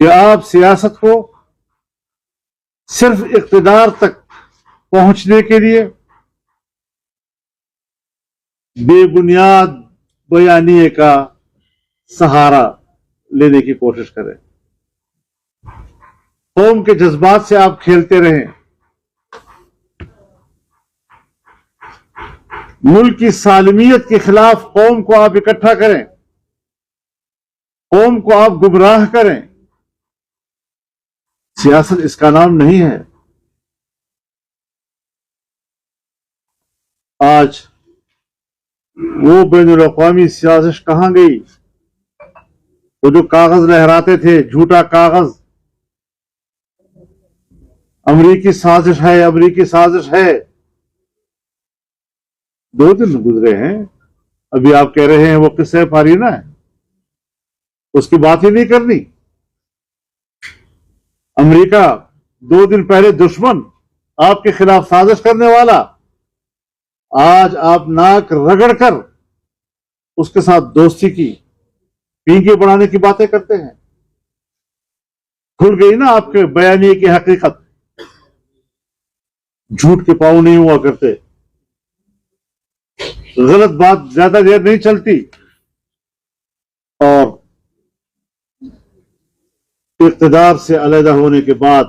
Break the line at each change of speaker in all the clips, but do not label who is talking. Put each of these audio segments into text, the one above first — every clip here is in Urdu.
کہ آپ سیاست کو صرف اقتدار تک پہنچنے کے لیے بے بنیاد بیانیے کا سہارا لینے کی کوشش کریں. قوم کے جذبات سے آپ کھیلتے رہیں. ملک کی سالمیت کے خلاف قوم کو آپ اکٹھا کریں, قوم کو آپ گمراہ کریں. سیاست اس کا نام نہیں ہے. آج وہ بین الاقوامی سازش کہاں گئی؟ وہ جو کاغذ لہراتے تھے, جھوٹا کاغذ, امریکی سازش ہے, امریکی سازش ہے. 2 دن گزرے ہیں, ابھی آپ کہہ رہے ہیں وہ قصہ فارینہ ہے, اس کی بات ہی نہیں کرنی. امریکہ 2 دن پہلے دشمن, آپ کے خلاف سازش کرنے والا, آج آپ ناک رگڑ کر اس کے ساتھ دوستی کی, پینکے بڑھانے کی باتیں کرتے ہیں. کھل گئی نا آپ کے بیانیے کی حقیقت. جھوٹ کے پاؤں نہیں ہوا کرتے, غلط بات زیادہ دیر نہیں چلتی, اور اقتدار سے علیحدہ ہونے کے بعد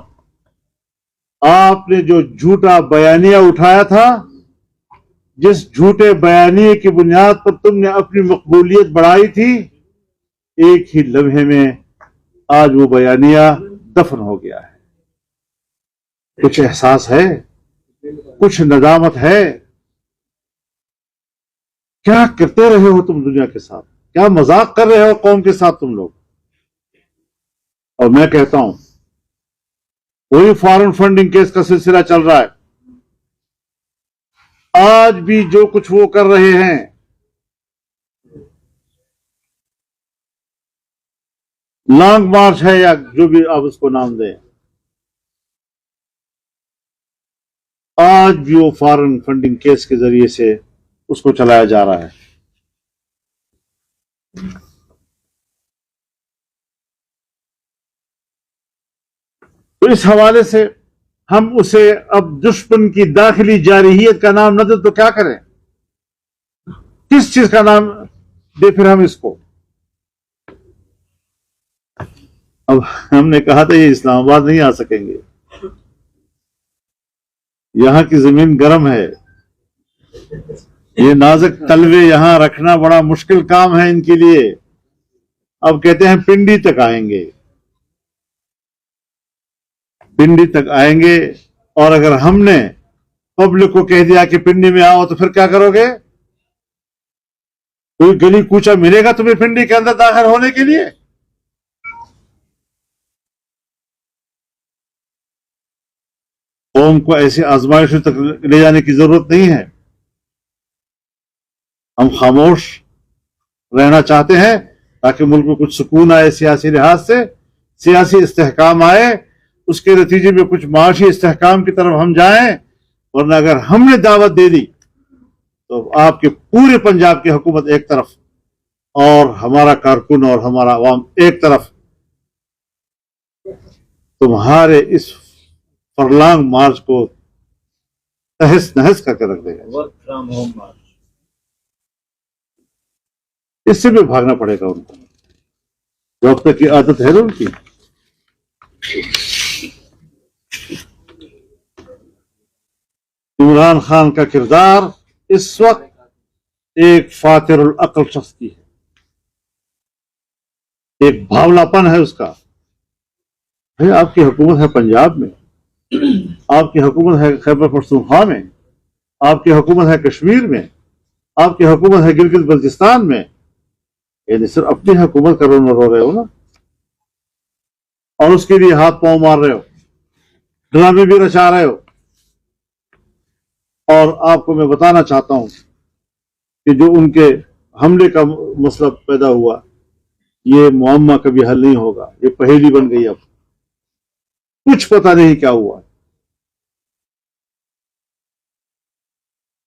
آپ نے جو جھوٹا بیانیہ اٹھایا تھا, جس جھوٹے بیانیے کی بنیاد پر تم نے اپنی مقبولیت بڑھائی تھی, ایک ہی لمحے میں آج وہ بیانیہ دفن ہو گیا ہے. کچھ احساس ہے, کچھ ندامت ہے؟ کیا کرتے رہے ہو تم دنیا کے ساتھ؟ کیا مذاق کر رہے ہو قوم کے ساتھ تم لوگ؟ اور میں کہتا ہوں وہی فارن فنڈنگ کیس کا سلسلہ چل رہا ہے. آج بھی جو کچھ وہ کر رہے ہیں, لانگ مارچ ہے یا جو بھی آپ اس کو نام دیں, آج بھی وہ فارن فنڈنگ کیس کے ذریعے سے اس کو چلایا جا رہا ہے. تو اس حوالے سے ہم اسے اب دشمن کی داخلی جارحیت کا نام نہ دیں تو کیا کریں؟ کس چیز کا نام دے پھر ہم اس کو؟ اب ہم نے کہا تھا یہ اسلام آباد نہیں آ سکیں گے, یہاں کی زمین گرم ہے, یہ نازک تلوے یہاں رکھنا بڑا مشکل کام ہے ان کے لیے. اب کہتے ہیں پنڈی تک آئیں گے, پنڈی تک آئیں گے, اور اگر ہم نے پبلک کو کہہ دیا کہ پنڈی میں آؤ تو پھر کیا کرو گے؟ کوئی گلی کوچا ملے گا تمہیں پنڈی کے اندر داخل ہونے کے لیے؟ قوم کو ایسی آزمائشوں تک لے جانے کی ضرورت نہیں ہے. ہم خاموش رہنا چاہتے ہیں تاکہ ملک کو کچھ سکون آئے, سیاسی لحاظ سے سیاسی استحکام آئے, اس کے نتیجے میں کچھ معاشی استحکام کی طرف ہم جائیں. ورنہ اگر ہم نے دعوت دے دی تو آپ کے پورے پنجاب کی حکومت ایک طرف اور ہمارا کارکن اور ہمارا عوام ایک طرف, تمہارے اس فرلانگ مارچ کو تہس نہس کر کے رکھ دے گا.
Work from home March.
اس سے بھی بھاگنا پڑے گا ان کو, جو اب تک کی عادت ہے نا ان کی. عمران خان کا کردار اس وقت ایک فاتر العقل شخص کی ہے, ایک بھاولا پن ہے اس کا. آپ کی حکومت ہے پنجاب میں, آپ کی حکومت ہے خیبر پختونخوا میں, آپ کی حکومت ہے کشمیر میں, آپ کی حکومت ہے گلگت بلتستان میں. یعنی صرف اپنی حکومت کا رونر ہو رہے ہو نا, اور اس کے لیے ہاتھ پاؤں مار رہے ہو, ڈرامے بھی رچا رہے ہو. اور آپ کو میں بتانا چاہتا ہوں کہ جو ان کے حملے کا مسئلہ پیدا ہوا, یہ معمہ کبھی حل نہیں ہوگا, یہ پہیلی بن گئی. اب کچھ پتہ نہیں کیا ہوا,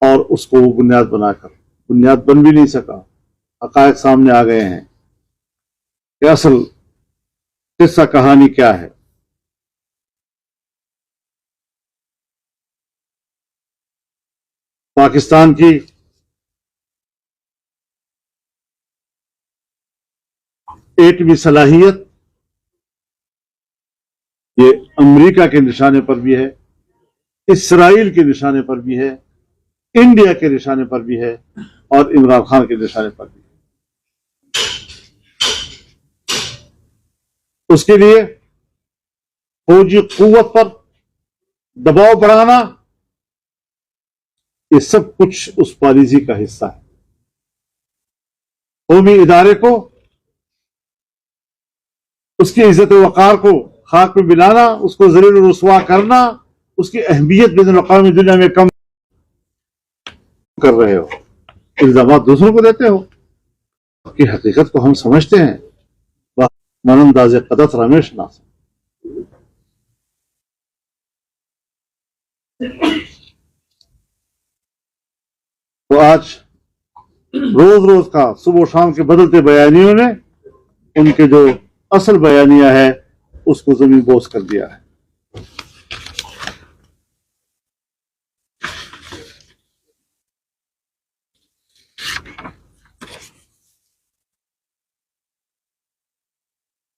اور اس کو وہ بنیاد بنا کر بنیاد بن بھی نہیں سکا. حقائق سامنے آ گئے ہیں کہ اصل قصہ کہانی کیا ہے؟ پاکستان کی ایٹمی صلاحیت یہ امریکہ کے نشانے پر بھی ہے، اسرائیل کے نشانے پر بھی ہے، انڈیا کے نشانے پر بھی ہے، اور عمران خان کے نشانے پر بھی ہے۔ اس کے لیے فوجی قوت پر دباؤ بڑھانا، یہ سب کچھ اس پالیسی کا حصہ ہے۔ قومی ادارے کو، اس کی عزت و وقار کو خاک میں ملانا، اس کو ذلیل و رسوا کرنا، اس کی اہمیت بین الاقوامی دنیا میں کم کر رہے ہو، الزامات دوسروں کو دیتے ہو کہ حقیقت کو ہم سمجھتے ہیں۔ من انداز قدرت رمیش ناس تو آج روز روز کا صبح و شام کے بدلتے بیانیوں نے ان کے جو اصل بیانیہ ہے اس کو زمین بوس کر دیا ہے۔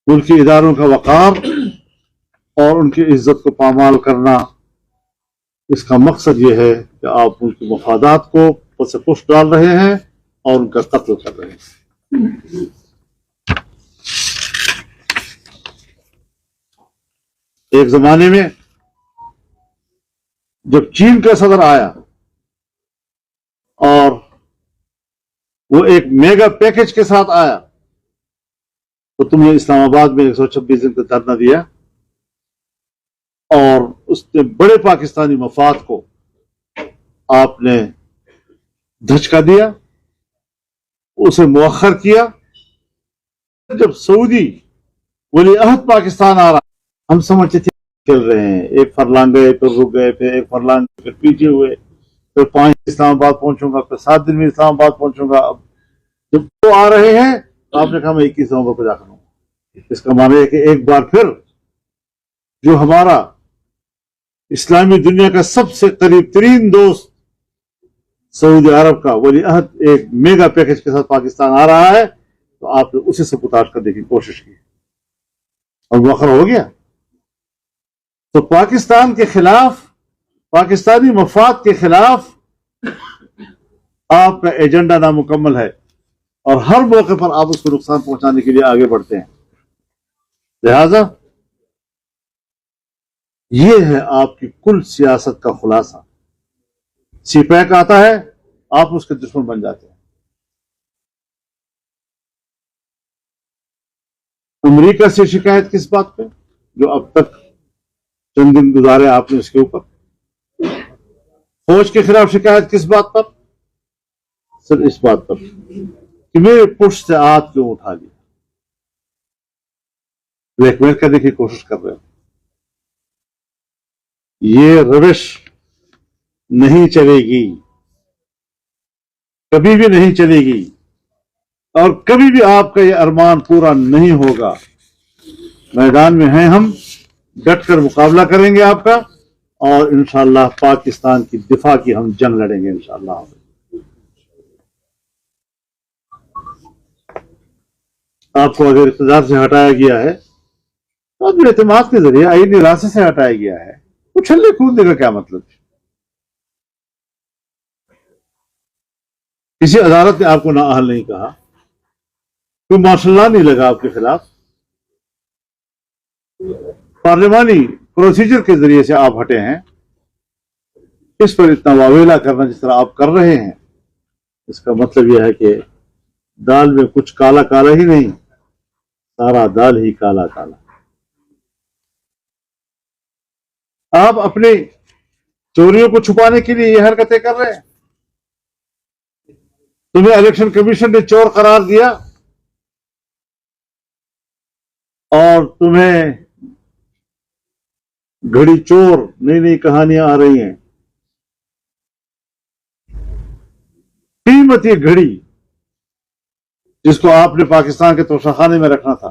ملکی اداروں کا وقار اور ان کی عزت کو پامال کرنا، اس کا مقصد یہ ہے کہ آپ ان کے مفادات کو پس پش ڈال رہے ہیں اور ان کا قتل کر رہے ہیں۔ ایک زمانے میں جب چین کا صدر آیا اور وہ ایک میگا پیکج کے ساتھ آیا تو تم نے اسلام آباد میں 126 دن کا دھرنا دیا اور اس نے بڑے پاکستانی مفاد کو آپ نے دھچکا دیا، اسے مؤخر کیا۔ جب سعودی ولی عہد پاکستان آ رہا، ہم سمجھتے تھے چل رہے ہیں، ایک فرلانگ گئے، پھر رک گئے، پھر ایک فرلانگ پھر پیچھے ہوئے، پھر 5 اسلام آباد پہنچوں گا، پھر 7 دن میں اسلام آباد پہنچوں گا۔ اب جب وہ آ رہے ہیں تو آپ نے کہا میں 21 نومبر کو جا کر ہوں۔ اس کا معنی ہے کہ ایک بار پھر جو ہمارا اسلامی دنیا کا سب سے قریب ترین دوست سعودی عرب کا ولی عہد ایک میگا پیکج کے ساتھ پاکستان آ رہا ہے تو آپ نے اسے سبوتاژ کرنے کی کوشش کی اور مؤخر ہو گیا۔ تو پاکستان کے خلاف، پاکستانی مفاد کے خلاف آپ کا ایجنڈا نامکمل ہے اور ہر موقع پر آپ اس کو نقصان پہنچانے کے لیے آگے بڑھتے ہیں۔ لہذا یہ ہے آپ کی کل سیاست کا خلاصہ۔ سی پیک آتا ہے، آپ اس کے دشمن بن جاتے ہیں۔ امریکہ سے شکایت کس بات پہ؟ جو اب تک چند دن گزارے آپ نے اس کے اوپر۔ فوج کے خلاف شکایت کس بات پر؟ صرف اس بات پر کہ میرے پشت سے آج کیوں اٹھا لیا، بلیک میل کرنے کی کوشش کر رہے ہیں۔ یہ روش نہیں چلے گی، کبھی بھی نہیں چلے گی، اور کبھی بھی آپ کا یہ ارمان پورا نہیں ہوگا۔ میدان میں ہیں ہم، ڈٹ کر مقابلہ کریں گے آپ کا، اور انشاءاللہ پاکستان کی دفاع کی ہم جنگ لڑیں گے انشاءاللہ۔ آپ کو اگر اقتدار سے ہٹایا گیا ہے تو اب اعتماد کے ذریعے آئینی راستے سے ہٹایا گیا ہے، اچھلنے کودنے کا کیا مطلب ہے؟ کسی عدالت نے آپ کو نااہل نہیں کہا، کوئی مارشل لا نہیں لگا آپ کے خلاف، پارلیمانی پروسیجر کے ذریعے سے آپ ہٹے ہیں۔ اس پر اتنا واویلا کرنا جس طرح آپ کر رہے ہیں، اس کا مطلب یہ ہے کہ دال میں کچھ کالا کالا ہی نہیں، سارا دال ہی کالا کالا۔ آپ اپنی چوریوں کو چھپانے کے لیے یہ حرکتیں کر رہے ہیں۔ تمہیں الیکشن کمیشن نے چور قرار دیا اور تمہیں گھڑی چور نئی نئی کہانیاں آ رہی ہیں۔ قیمتی گھڑی جس کو آپ نے پاکستان کے توشہ خانے میں رکھنا تھا،